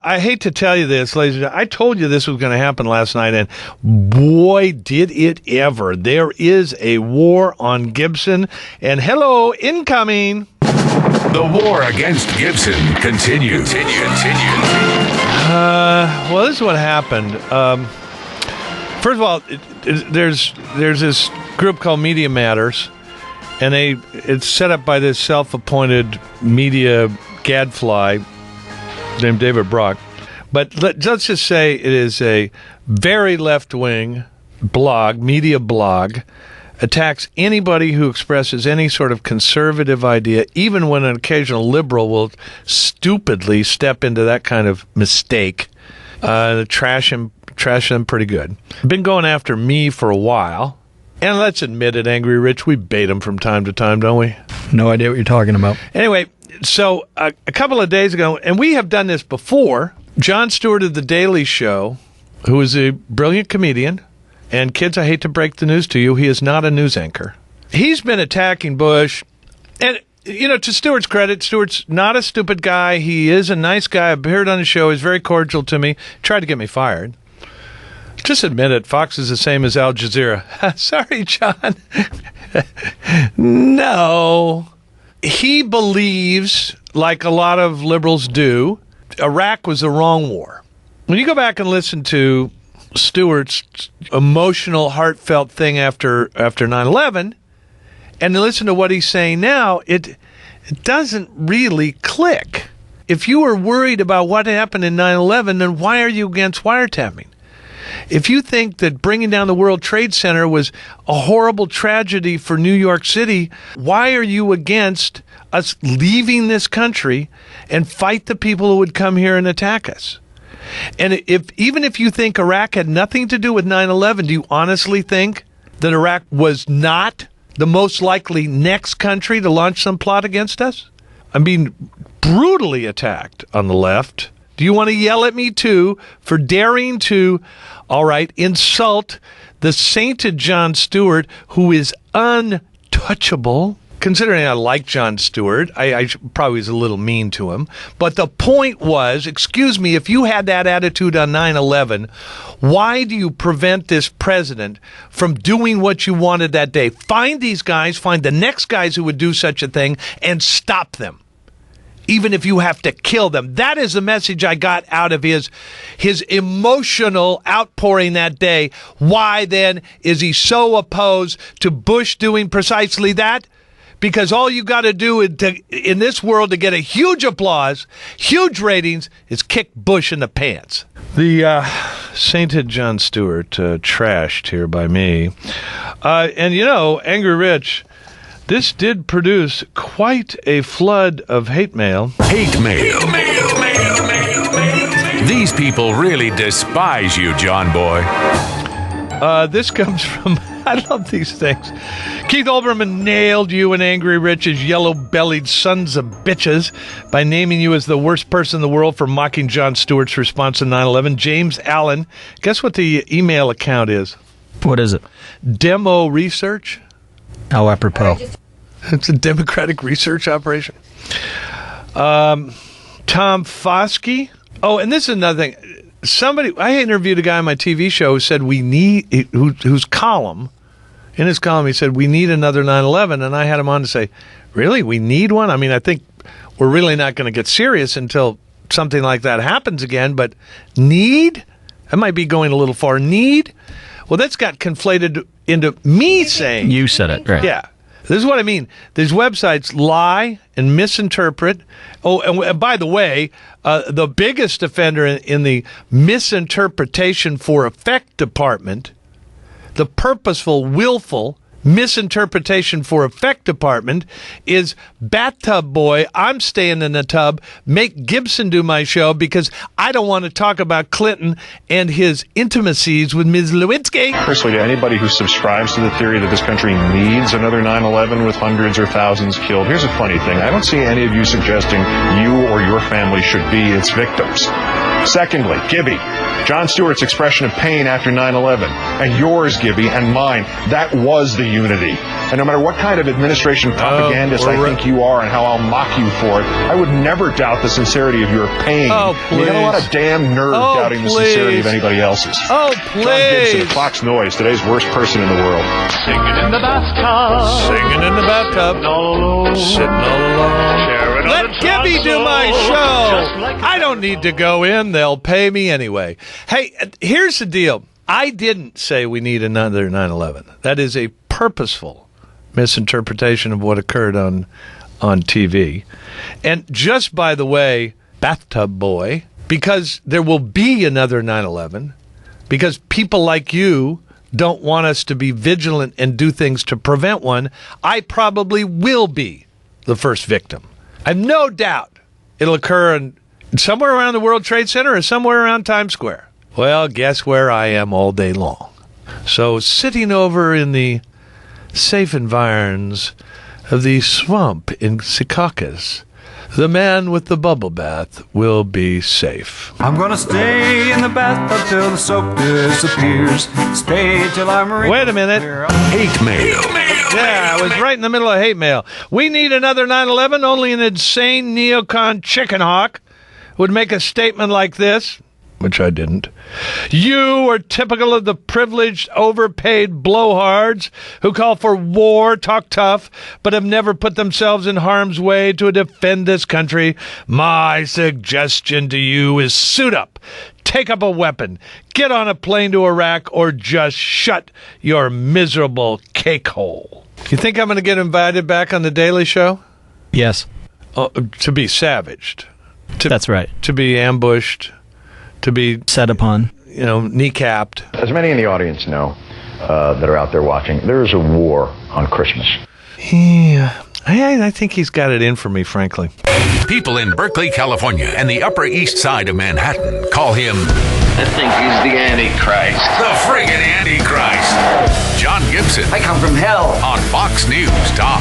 I hate to tell you this, ladies and gentlemen. I told you this was going to happen last night, and boy, did it ever. There is a war on Gibson, and hello, incoming. The war against Gibson continues. Well, this is what happened. First of all, there's this group called Media Matters, and it's set up by this self-appointed media gadfly named David Brock. But let's just say it is a very left-wing blog, media blog, attacks anybody who expresses any sort of conservative idea, even when an occasional liberal will stupidly step into that kind of mistake. Trash him pretty good. Been going after me for a while. And let's admit it, Angry Rich, we bait him from time to time, don't we? No idea what you're talking about. Anyway, so a couple of days ago, and we have done this before, Jon Stewart of The Daily Show, who is a brilliant comedian, and kids, I hate to break the news to you, he is not a news anchor. He's been attacking Bush, and, you know, to Stewart's credit, Stewart's not a stupid guy. He is a nice guy. I've appeared on his show. He's very cordial to me. Tried to get me fired. Just admit it. Fox is the same as Al Jazeera. Sorry, John. No. He believes, like a lot of liberals do, Iraq was the wrong war. When you go back and listen to Stewart's emotional, heartfelt thing after 9/11, and listen to what he's saying now, it doesn't really click. If you were worried about what happened in 9/11, then why are you against wiretapping? If you think that bringing down the World Trade Center was a horrible tragedy for New York City, why are you against us leaving this country and fight the people who would come here and attack us? And even if you think Iraq had nothing to do with 9/11, do you honestly think that Iraq was not the most likely next country to launch some plot against us? I'm being brutally attacked on the left. Do you want to yell at me, too, for daring to, all right, insult the sainted Jon Stewart, who is untouchable? Considering I like Jon Stewart, I probably was a little mean to him. But the point was, excuse me, if you had that attitude on 9/11, why do you prevent this president from doing what you wanted that day? Find these guys, find the next guys who would do such a thing, and stop them, even if you have to kill them. That is the message I got out of his emotional outpouring that day. Why, then, is he so opposed to Bush doing precisely that? Because all you got to do in this world to get a huge applause, huge ratings, is kick Bush in the pants. The sainted Jon Stewart, trashed here by me. And, you know, Angry Rich, this did produce quite a flood of hate mail. Hate mail. These people really despise you, John boy. This comes from, I love these things. Keith Olbermann nailed you and Angry Rich's yellow-bellied sons of bitches by naming you as the worst person in the world for mocking Jon Stewart's response to 9/11. James Allen, guess what the email account is? What is it? Demo Research. How apropos. It's a democratic research operation. Tom Foskey. Oh, and this is another thing. I interviewed a guy on my TV show who said whose column, in his column, he said, we need another 9/11. And I had him on to say, really? We need one? I mean, I think we're really not going to get serious until something like that happens again. But need? That might be going a little far. Need? Well, that's got conflated into me saying. You said it, right? Yeah. This is what I mean. These websites lie and misinterpret. Oh, and by the way, the biggest offender in the misinterpretation for effect department, the purposeful, willful misinterpretation for effect department is Bathtub Boy. I'm staying in the tub. Make Gibson do my show because I don't want to talk about Clinton and his intimacies with Ms. Lewinsky. Personally, to anybody who subscribes to the theory that this country needs another 9/11 with hundreds or thousands killed, here's a funny thing. I don't see any of you suggesting you or your family should be its victims. Secondly, Gibby, Jon Stewart's expression of pain after 9/11, and yours, Gibby, and mine, that was the unity. And no matter what kind of administration propagandist I think you are and how I'll mock you for it, I would never doubt the sincerity of your pain. Oh, please. You got a lot of damn nerve doubting the sincerity of anybody else's. Oh, please. John Gibson, Fox Noise, today's worst person in the world. Singing in the bathtub. Singing in the bathtub. Sitting all alone. Sitting all alone. Sharing Let on Gibby do my Just show. like a I don't need to go in. They'll pay me anyway. Hey, here's the deal. I didn't say we need another 9/11. That is a purposeful misinterpretation of what occurred on TV. And just by the way, bathtub boy, because there will be another 9/11, because people like you don't want us to be vigilant and do things to prevent one, I probably will be the first victim. I have no doubt it'll occur in somewhere around the World Trade Center or somewhere around Times Square. Well, guess where I am all day long. So sitting over in the safe environs of the swamp in Secaucus, the man with the bubble bath will be safe. I'm gonna stay in the bathtub till the soap disappears. Stay till I'm ready. Wait a minute. Hate mail. Yeah, I was right in the middle of hate mail. We need another 9/11. Only an insane neocon chicken hawk would make a statement like this, which I didn't. You are typical of the privileged, overpaid blowhards who call for war, talk tough, but have never put themselves in harm's way to defend this country. My suggestion to you is suit up, take up a weapon, get on a plane to Iraq, or just shut your miserable cake hole. You think I'm going to get invited back on The Daily Show? Yes, To be savaged. that's right. To be ambushed. To be, Set upon. kneecapped. As many in the audience know that are out there watching, there is a war on Christmas. Yeah, I think he's got it in for me, frankly. People in Berkeley, California, and the Upper East Side of Manhattan call him I think he's the Antichrist. the friggin' Antichrist. John Gibson I come from hell. on Fox News Talk.